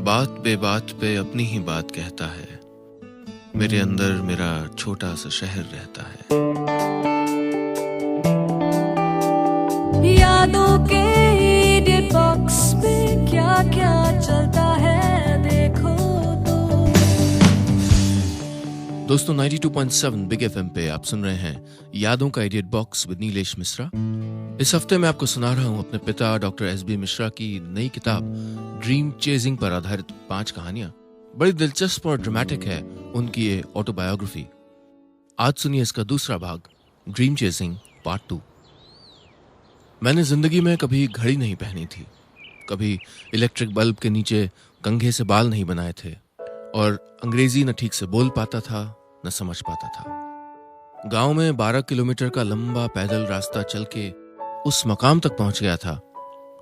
बात बेबात पे अपनी ही बात कहता है, मेरे अंदर मेरा छोटा सा शहर रहता है। यादों के एडिट बॉक्स में क्या क्या चलता है देखो तो। दोस्तों 92.7 बिग एफएम पे आप सुन रहे हैं यादों का edit box with Nilesh Mishra. इस हफ्ते मैं आपको सुना रहा हूं अपने पिता डॉक्टर एसबी मिश्रा की नई किताब ड्रीम चेजिंग पर आधारित 5 कहानियां। बड़ी दिलचस्प और ड्रामेटिक है उनकी ये ऑटोबायोग्राफी। आज सुनिए इसका दूसरा भाग, ड्रीम चेजिंग पार्ट 2। मैंने जिंदगी में कभी घड़ी नहीं पहनी थी, कभी इलेक्ट्रिक बल्ब के नीचे कंघे से बाल नहीं बनाए थे और अंग्रेजी न ठीक से बोल पाता था न समझ पाता था। गांव में 12 किलोमीटर का लंबा पैदल रास्ता चल के उस मकाम तक पहुंच गया था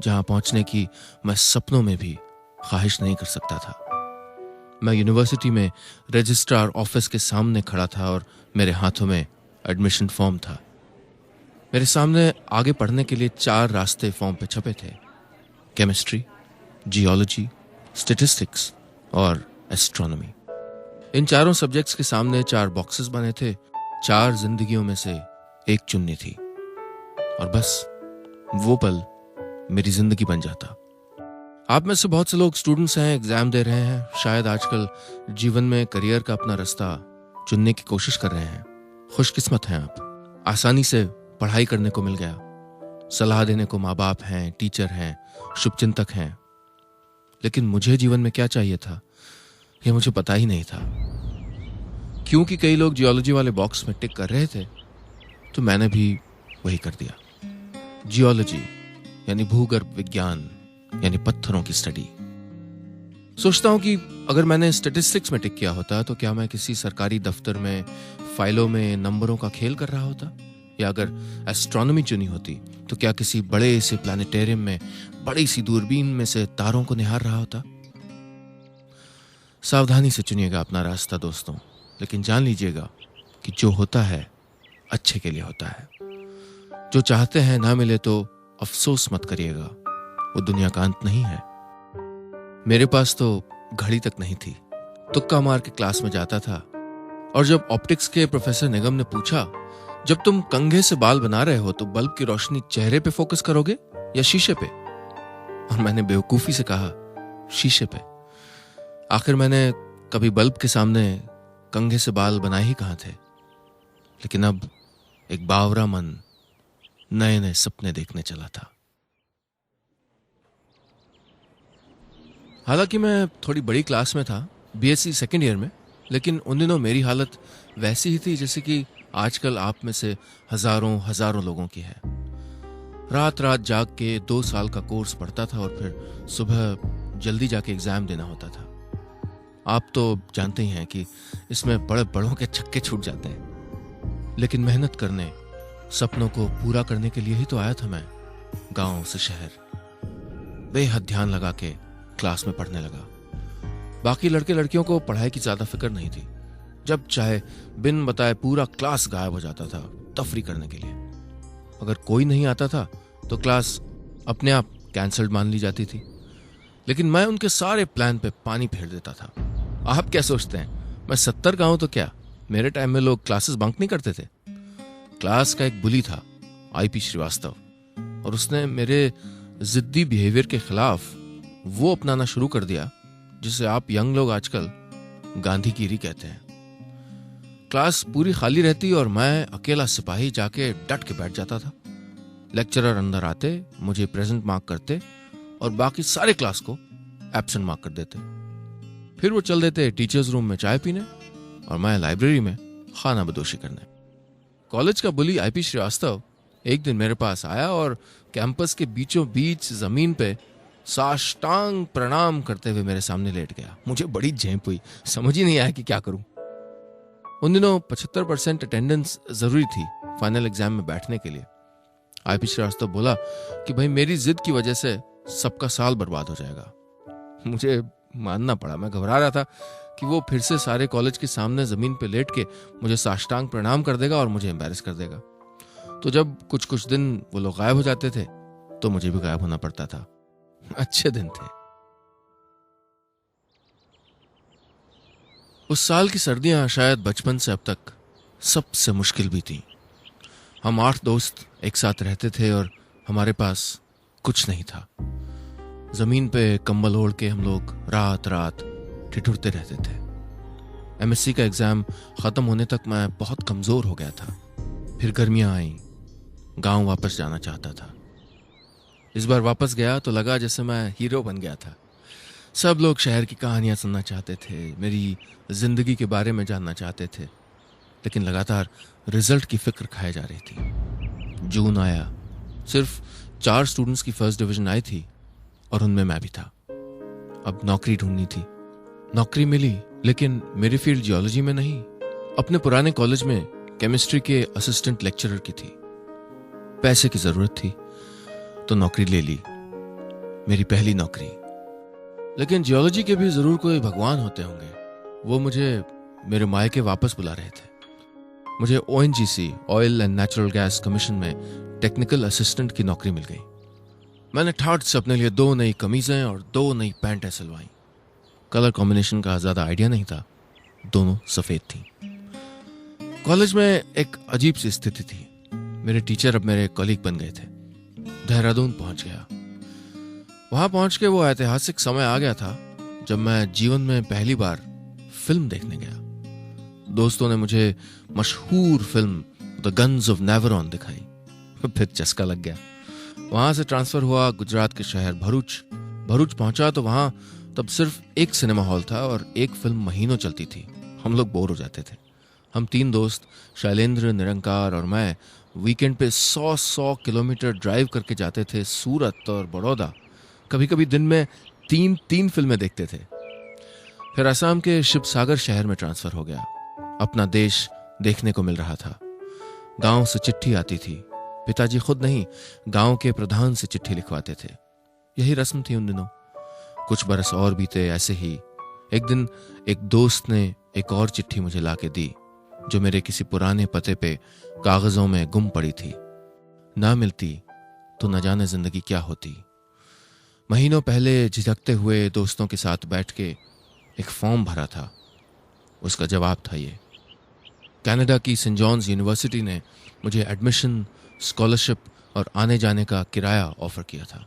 जहां पहुंचने की मैं सपनों में भी ख्वाहिश नहीं कर सकता था। मैं यूनिवर्सिटी में रजिस्ट्रार ऑफिस के सामने खड़ा था और मेरे हाथों में एडमिशन फॉर्म था। मेरे सामने आगे पढ़ने के लिए 4 रास्ते फॉर्म पे छपे थे, केमिस्ट्री, जियोलॉजी, स्टैटिस्टिक्स और एस्ट्रोनॉमी। इन चारों सब्जेक्ट्स के सामने 4 बॉक्सेस बने थे। 4 जिंदगियों में से एक चुननी थी और बस वो पल मेरी जिंदगी बन जाता। आप में से बहुत से लोग स्टूडेंट्स हैं, एग्जाम दे रहे हैं, शायद आजकल जीवन में करियर का अपना रास्ता चुनने की कोशिश कर रहे हैं। खुशकिस्मत हैं आप, आसानी से पढ़ाई करने को मिल गया, सलाह देने को माँ बाप हैं, टीचर हैं, शुभचिंतक हैं। लेकिन मुझे जीवन में क्या चाहिए था ये मुझे पता ही नहीं था। क्योंकि कई लोग जियोलॉजी वाले बॉक्स में टिक कर रहे थे तो मैंने भी वही कर दिया। जियोलॉजी यानी भूगर्भ विज्ञान, यानी पत्थरों की स्टडी। सोचता हूं कि अगर मैंने स्टैटिस्टिक्स में टिक किया होता तो क्या मैं किसी सरकारी दफ्तर में फाइलों में नंबरों का खेल कर रहा होता, या अगर एस्ट्रोनॉमी चुनी होती तो क्या किसी बड़े से प्लानिटेरियम में बड़ी सी दूरबीन में से तारों को निहार रहा होता। सावधानी से चुनिएगा अपना रास्ता दोस्तों, लेकिन जान लीजिएगा कि जो होता है अच्छे के लिए होता है। जो चाहते हैं ना मिले तो अफसोस मत करिएगा, वो दुनिया का अंत नहीं है। मेरे पास तो घड़ी तक नहीं थी, तुक्का मार के क्लास में जाता था और जब ऑप्टिक्स के प्रोफेसर निगम ने पूछा, जब तुम कंघे से बाल बना रहे हो तो बल्ब की रोशनी चेहरे पे फोकस करोगे या शीशे पे? और मैंने बेवकूफी से कहा शीशे पे। आखिर मैंने कभी बल्ब के सामने कंघे से बाल बनाए ही कहां थे। लेकिन अब एक बावरा मन नए नए सपने देखने चला था। हालांकि मैं थोड़ी बड़ी क्लास में था, बीएससी सेकेंड ईयर में, लेकिन उन दिनों मेरी हालत वैसी ही थी जैसे कि आजकल आप में से हजारों लोगों की है। रात रात जाग के 2 साल का कोर्स पढ़ता था और फिर सुबह जल्दी जाके एग्जाम देना होता था। आप तो जानते ही हैं कि इसमें बड़े बड़ों के छक्के छूट जाते हैं। लेकिन मेहनत करने, सपनों को पूरा करने के लिए ही तो आया था मैं गांव से शहर। बेहद ध्यान लगा के क्लास में पढ़ने लगा। बाकी लड़के लड़कियों को पढ़ाई की ज्यादा फिक्र नहीं थी। जब चाहे बिन बताए पूरा क्लास गायब हो जाता था तफरी करने के लिए। अगर कोई नहीं आता था तो क्लास अपने आप कैंसल्ड मान ली जाती थी। लेकिन मैं उनके सारे प्लान पे पानी फेर देता था। आप क्या सोचते हैं मैं 70 का हूं तो क्या? मेरे टाइम में लोग क्लासेस बंक नहीं करते थे। क्लास का एक बुली था आईपी श्रीवास्तव, और उसने मेरे जिद्दी बिहेवियर के खिलाफ वो अपनाना शुरू कर दिया जिसे आप यंग लोग आजकल गांधीगिरी कहते हैं। क्लास पूरी खाली रहती और मैं अकेला सिपाही जाके डट के बैठ जाता था। लेक्चरर अंदर आते, मुझे प्रेजेंट मार्क करते और बाकी सारे क्लास को एब्सेंट मार्क कर देते। फिर वो चल देते टीचर्स रूम में चाय पीने और मैं लाइब्रेरी में खाना बदोशी करने। कॉलेज का बुली आईपी श्रीवास्तव एक दिन मेरे पास आया और कैंपस के बीचों बीच जमीन पे साष्टांग प्रणाम करते हुए मेरे सामने लेट गया। मुझे बड़ी झेंप हुई, समझ ही नहीं आया कि क्या करूं। उन दिनों 75% अटेंडेंस जरूरी थी फाइनल एग्जाम में बैठने के लिए। आईपी श्रीवास्तव बोला कि भाई मेरी जिद की वजह से सबका साल बर्बाद हो जाएगा। मुझे मानना पड़ा, मैं घबरा रहा था कि वो फिर से सारे कॉलेज के सामने जमीन पे लेट के मुझे साष्टांग प्रणाम कर देगा और मुझे एम्बैरेस कर देगा। तो जब कुछ दिन वो लोग गायब हो जाते थे तो मुझे भी गायब होना पड़ता था। अच्छे दिन थे। उस साल की सर्दियां शायद बचपन से अब तक सबसे मुश्किल भी थी। हम 8 दोस्त एक साथ रहते थे और हमारे पास कुछ नहीं था। जमीन पे कंबल ओढ़ के हम लोग रात रात ठिठुरते रहते थे। एमएससी का एग्जाम खत्म होने तक मैं बहुत कमजोर हो गया था। फिर गर्मियां आई, गांव वापस जाना चाहता था। इस बार वापस गया तो लगा जैसे मैं हीरो बन गया था। सब लोग शहर की कहानियां सुनना चाहते थे, मेरी जिंदगी के बारे में जानना चाहते थे, लेकिन लगातार रिजल्ट की फिक्र खाए जा रही थी। जून आया, सिर्फ 4 स्टूडेंट्स की फर्स्ट डिवीजन आई थी और उनमें मैं भी था। अब नौकरी ढूंढनी थी। नौकरी मिली, लेकिन मेरी फील्ड जियोलॉजी में नहीं, अपने पुराने कॉलेज में केमिस्ट्री के असिस्टेंट लेक्चरर की थी। पैसे की जरूरत थी तो नौकरी ले ली, मेरी पहली नौकरी। लेकिन जियोलॉजी के भी जरूर कोई भगवान होते होंगे। वो मुझे मेरे मायके वापस बुला रहे थे। मुझे ONGC oil and natural gas commission में टेक्निकल असिस्टेंट की नौकरी मिल गई। मैंने ठाट से अपने लिए 2 नई कमीजें और 2 नई पैंटें सिलवाई। कलर कॉम्बिनेशन का ज्यादा आइडिया नहीं था, दोनों सफेद थी। कॉलेज में एक अजीब सी स्थिति थी। मेरे टीचर अब मेरे कॉलीग बन गए थे। देहरादून पहुंच गया। वहां पहुंच के वो ऐतिहासिक समय आ गया था जब मैं जीवन में पहली बार फिल्म देखने गया। दोस्तों ने मुझे मशहूर film the guns of Navarone दिखाई। फिर चस्का लग गया। वहां से ट्रांसफर हुआ गुजरात के शहर भरूच। भरूच पहुंचा तो वहां तब सिर्फ एक सिनेमा हॉल था और एक फिल्म महीनों चलती थी। हम लोग बोर हो जाते थे। हम 3 दोस्त शैलेंद्र, निरंकार और मैं वीकेंड पे 100 किलोमीटर ड्राइव करके जाते थे सूरत और बड़ौदा। कभी कभी दिन में 3 फिल्में देखते थे। फिर असम के शिवसागर शहर में ट्रांसफर हो गया। अपना देश देखने को मिल रहा था। गांव से चिट्ठी आती थी। पिताजी खुद नहीं, गांव के प्रधान से चिट्ठी लिखवाते थे। यही रस्म थी उन दिनों। कुछ बरस और बीते ऐसे ही। एक दिन एक दोस्त ने एक और चिट्ठी मुझे लाके दी, जो मेरे किसी पुराने पते पे कागजों में गुम पड़ी थी। ना मिलती तो न जाने जिंदगी क्या होती। महीनों पहले झिझकते हुए दोस्तों के साथ बैठ के एक फॉर्म भरा था। उसका जवाब था ये। कनाडा की सेंट जॉन्स यूनिवर्सिटी ने मुझे एडमिशन, स्कॉलरशिप और आने जाने का किराया ऑफर किया था।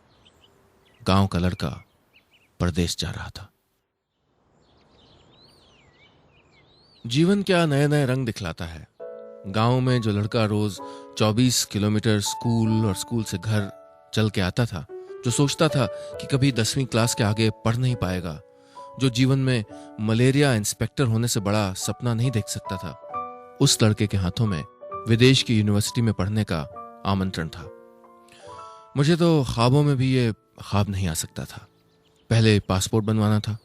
गांव का लड़का परदेश जा रहा था। जीवन क्या नए नए रंग दिखलाता है। गांव में जो लड़का रोज 24 किलोमीटर स्कूल और स्कूल से घर चल के आता था, जो सोचता था कि कभी 10वीं क्लास के आगे पढ़ नहीं पाएगा, जो जीवन में मलेरिया इंस्पेक्टर होने से बड़ा सपना नहीं देख सकता था, उस लड़के के हाथों में विदेश की यूनिवर्सिटी में पढ़ने का आमंत्रण था। मुझे तो ख्वाबों में भी ये ख्वाब नहीं आ सकता था। पहले पासपोर्ट बनवाना था,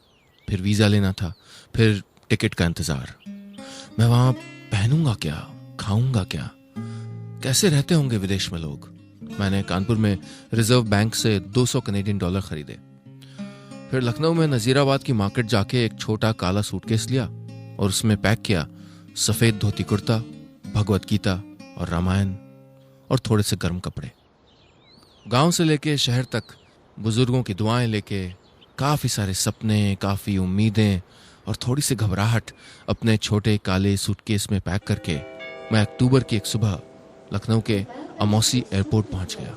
फिर वीजा लेना था, फिर टिकट का इंतजार। मैं वहां पहनूंगा क्या, खाऊंगा क्या, कैसे रहते होंगे विदेश में लोग। मैंने कानपुर में रिजर्व बैंक से 200 कनेडियन डॉलर खरीदे। फिर लखनऊ में नजीराबाद की मार्केट जाके एक छोटा काला सूटकेस लिया और उसमें पैक किया सफेद धोती कुर्ता, भगवत गीता और रामायण और थोड़े से गर्म कपड़े। गांव से लेके शहर तक बुजुर्गों की दुआएं लेके काफी सारे सपने, काफी उम्मीदें और थोड़ी सी घबराहट अपने छोटे काले सूटकेस में पैक करके मैं अक्टूबर की एक सुबह लखनऊ के अमौसी एयरपोर्ट पहुंच गया।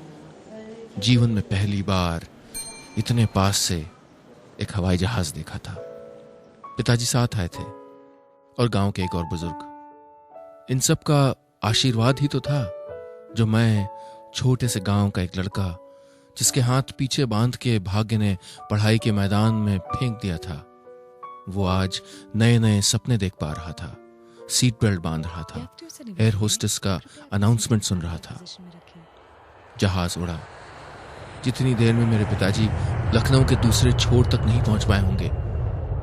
जीवन में पहली बार इतने पास से एक हवाई जहाज देखा था। पिताजी साथ आए थे और गांव के एक और बुजुर्ग। इन सब का आशीर्वाद ही तो था जो मैं, छोटे से गांव का एक लड़का जिसके हाथ पीछे बांध के भाग्य ने पढ़ाई के मैदान में फेंक दिया था, वो आज नए नए सपने देख पा रहा था। सीट बेल्ट बांध रहा था, एयर होस्टेस का अनाउंसमेंट सुन रहा था। जहाज उड़ा। जितनी देर में मेरे पिताजी लखनऊ के दूसरे छोर तक नहीं पहुंच पाए होंगे,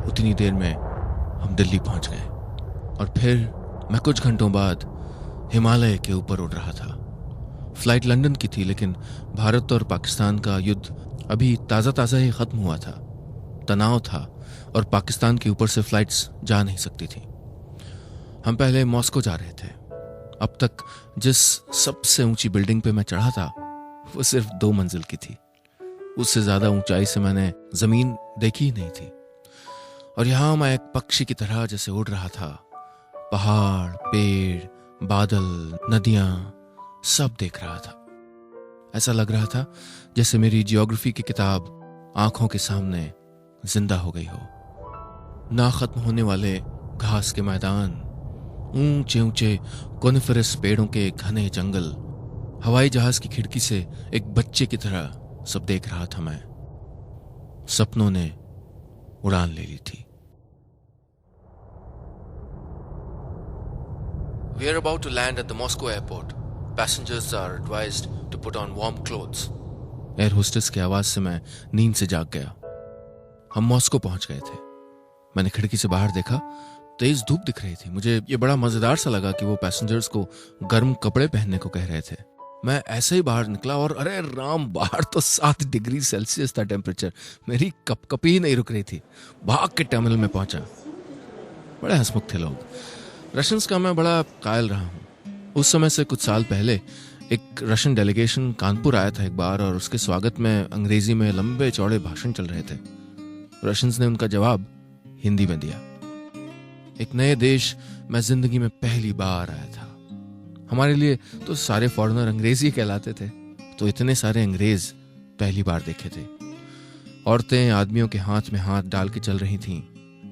उतनी देर में हम दिल्ली पहुंच गए। और फिर मैं कुछ घंटों बाद हिमालय के ऊपर उड़ रहा था। फ्लाइट लंदन की थी, लेकिन भारत और पाकिस्तान का युद्ध अभी ताज़ा ताज़ा ही खत्म हुआ था। तनाव था और पाकिस्तान के ऊपर से फ्लाइट्स जा नहीं सकती थी। हम पहले मॉस्को जा रहे थे। अब तक जिस सबसे ऊंची बिल्डिंग पे मैं चढ़ा था वो सिर्फ 2 मंजिल की थी। उससे ज्यादा ऊंचाई से मैंने जमीन देखी ही नहीं थी। और यहाँ मैं एक पक्षी की तरह जैसे उड़ रहा था। पहाड़, पेड़, बादल, नदियां सब देख रहा था। ऐसा लग रहा था जैसे मेरी जियोग्राफी की किताब आंखों के सामने जिंदा हो गई हो। ना खत्म होने वाले घास के मैदान, ऊंचे ऊंचे कोनिफरस पेड़ों के घने जंगल, हवाई जहाज की खिड़की से एक बच्चे की तरह सब देख रहा था मैं। सपनों ने उड़ान ले ली थी। We are about to land at the Moscow airport. Passengers are advised to put on warm clothes. Air hostess की आवाज से मैं नींद से जाग गया। हम मॉस्को पहुंच गए थे। मैंने खिड़की से बाहर देखा, तेज धूप दिख रही थी। मुझे ये बड़ा मजेदार सा लगा कि वो पैसेंजर्स को गर्म कपड़े पहनने को कह रहे थे। मैं ऐसे ही बाहर निकला और अरे राम, बाहर तो 7 डिग्री सेल्सियस था टेम्परेचर। मेरी कपकपी ही नहीं रुक रही थी। भाग के टर्मिनल में पहुंचा। बड़े हंसमुख थे लोग। रशियंस का मैं बड़ा कायल रहा हूँ। उस समय से कुछ साल पहले एक रशियन डेलीगेशन कानपुर आया था एक बार, और उसके स्वागत में अंग्रेजी में लंबे चौड़े भाषण चल रहे थे। रशियंस ने उनका जवाब हिंदी में दिया। एक नए देश में जिंदगी में पहली बार आया था। हमारे लिए तो सारे फॉरेनर अंग्रेजी कहलाते थे, तो इतने सारे अंग्रेज पहली बार देखे थे। औरतें आदमियों के हाथ में हाथ डाल के चल रही थीं।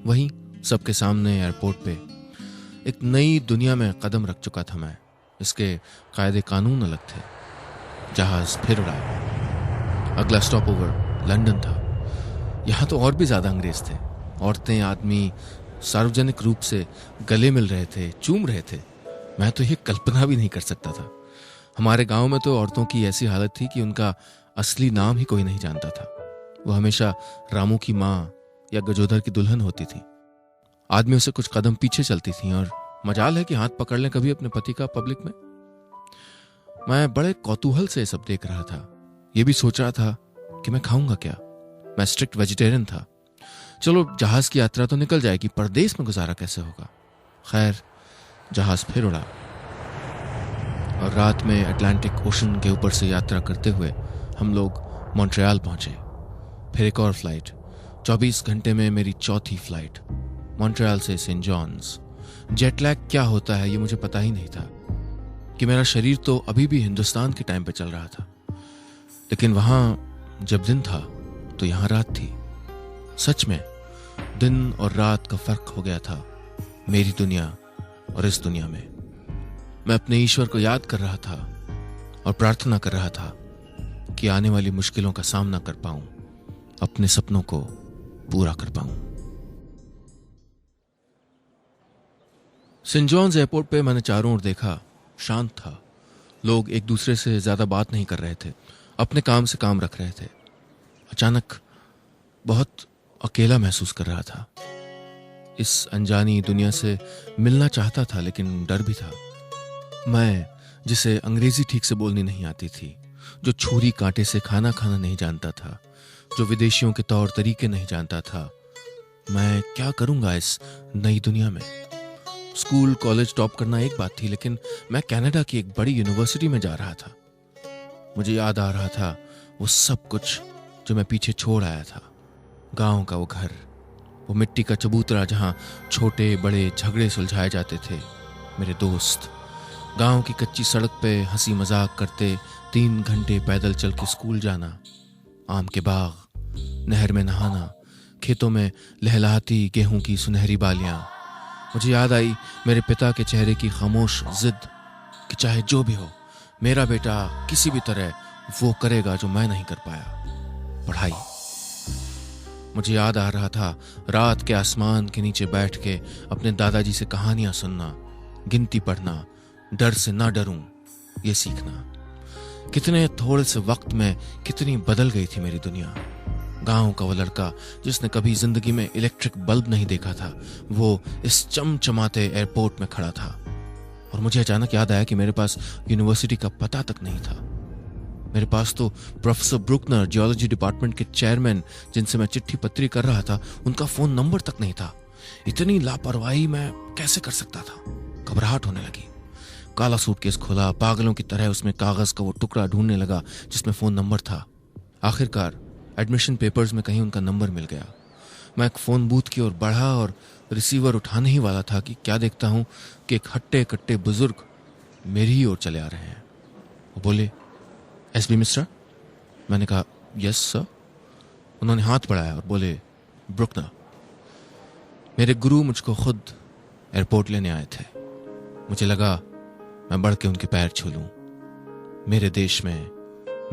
वहीं सबके सामने एयरपोर्ट पे एक नई दुनिया में कदम रख चुका था मैं। इसके कायदे कानून अलग थे। जहाज फिर उड़ा। अगला स्टॉप ओवर लंदन था। यहाँ तो और भी ज्यादा अंग्रेज थे। औरतें, आदमी सार्वजनिक रूप से गले मिल रहे थे, चूम रहे थे। मैं तो ये कल्पना भी नहीं कर सकता था। हमारे गांव में तो औरतों की ऐसी हालत थी कि उनका असली नाम ही कोई नहीं जानता था। वो हमेशा रामू की माँ या गजोधर की दुल्हन होती थी। आदमियों से कुछ कदम पीछे चलती थी, और मजाल है कि हाथ पकड़ लें कभी अपने पति का पब्लिक में। मैं बड़े कौतूहल से सब देख रहा था। ये भी सोच रहा था कि मैं खाऊंगा क्या। मैं स्ट्रिक्ट वेजिटेरियन था। चलो जहाज की यात्रा तो निकल जाएगी, परदेश में गुजारा कैसे होगा। खैर, जहाज फिर उड़ा और रात में अटलांटिक ओशन के ऊपर से यात्रा करते हुए हम लोग मॉन्ट्रियल पहुंचे। फिर एक और फ्लाइट। 24 घंटे में मेरी चौथी फ्लाइट, मॉन्ट्रियल से सेंट जॉन्स। जेट लैग क्या होता है ये मुझे पता ही नहीं था कि मेरा शरीर तो अभी भी हिंदुस्तान के टाइम पे चल रहा था। लेकिन वहां जब दिन था तो यहां रात थी। सच में दिन और रात का फर्क हो गया था मेरी दुनिया और इस दुनिया में। मैं अपने ईश्वर को याद कर रहा था और प्रार्थना कर रहा था कि आने वाली मुश्किलों का सामना कर पाऊं, अपने सपनों को पूरा कर पाऊं। सेंट जॉन्स एयरपोर्ट पे मैंने चारों ओर देखा। शांत था। लोग एक दूसरे से ज्यादा बात नहीं कर रहे थे, अपने काम से काम रख रहे थे। अचानक बहुत अकेला महसूस कर रहा था। इस अनजानी दुनिया से मिलना चाहता था, लेकिन डर भी था। मैं, जिसे अंग्रेजी ठीक से बोलनी नहीं आती थी, जो छुरी कांटे से खाना खाना नहीं जानता था, जो विदेशियों के तौर तरीके नहीं जानता था, मैं क्या करूंगा इस नई दुनिया में। स्कूल कॉलेज टॉप करना एक बात थी, लेकिन मैं कनाडा की एक बड़ी यूनिवर्सिटी में जा रहा था। मुझे याद आ रहा था वो सब कुछ जो मैं पीछे छोड़ आया था। गांव का वो घर, वो मिट्टी का चबूतरा जहां छोटे बड़े झगड़े सुलझाए जाते थे, मेरे दोस्त, गांव की कच्ची सड़क पे हंसी मजाक करते 3 घंटे पैदल चल के स्कूल जाना, आम के बाग, नहर में नहाना, खेतों में लहलहाती गेहूं की सुनहरी बालियां। मुझे याद आई मेरे पिता के चेहरे की खामोश जिद कि चाहे जो भी हो, मेरा बेटा किसी भी तरह वो करेगा जो मैं नहीं कर पाया, पढ़ाई। मुझे याद आ रहा था रात के आसमान के नीचे बैठ के अपने दादाजी से कहानियां सुनना, गिनती पढ़ना, डर से ना डरूं ये सीखना। कितने थोड़े से वक्त में कितनी बदल गई थी मेरी दुनिया। गांव का वो लड़का जिसने कभी जिंदगी में इलेक्ट्रिक बल्ब नहीं देखा था, वो इस चमचमाते एयरपोर्ट में खड़ा था। और मुझे अचानक याद आया कि मेरे पास यूनिवर्सिटी का पता तक नहीं था। मेरे पास तो प्रोफेसर ब्रुकनर, जियोलॉजी डिपार्टमेंट के चेयरमैन, जिनसे मैं चिट्ठी पत्री कर रहा था, उनका फोन नंबर तक नहीं था। इतनी लापरवाही मैं कैसे कर सकता था। घबराहट होने लगी। काला सूटकेस खोला, पागलों की तरह उसमें कागज का वो टुकड़ा ढूंढने लगा जिसमें फोन नंबर था। आखिरकार एडमिशन पेपर्स में कहीं उनका नंबर मिल गया। मैं एक फ़ोन बूथ की ओर बढ़ा और रिसीवर उठाने ही वाला था कि क्या देखता हूं कि एक हट्टे कट्टे बुजुर्ग मेरी ही ओर चले आ रहे हैं। वो बोले, एसबी मिश्रा? मैंने कहा, यस सर। उन्होंने हाथ बढ़ाया और बोले, ब्रुकनर। मेरे गुरु मुझको खुद एयरपोर्ट लेने आए थे। मुझे लगा मैं बढ़ के उनके पैर छू लूं। मेरे देश में,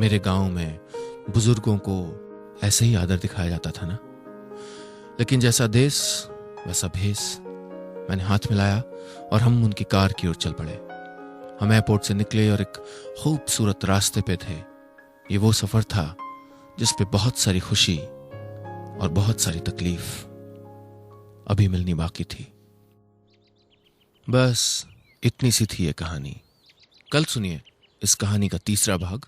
मेरे गांव में बुजुर्गों को ऐसे ही आदर दिखाया जाता था ना। लेकिन जैसा देश वैसा भेष। मैंने हाथ मिलाया और हम उनकी कार की ओर चल पड़े। हम एयरपोर्ट से निकले और एक खूबसूरत रास्ते पे थे। ये वो सफर था जिस पे बहुत सारी खुशी और बहुत सारी तकलीफ अभी मिलनी बाकी थी। बस इतनी सी थी ये कहानी। कल सुनिए इस कहानी का तीसरा भाग,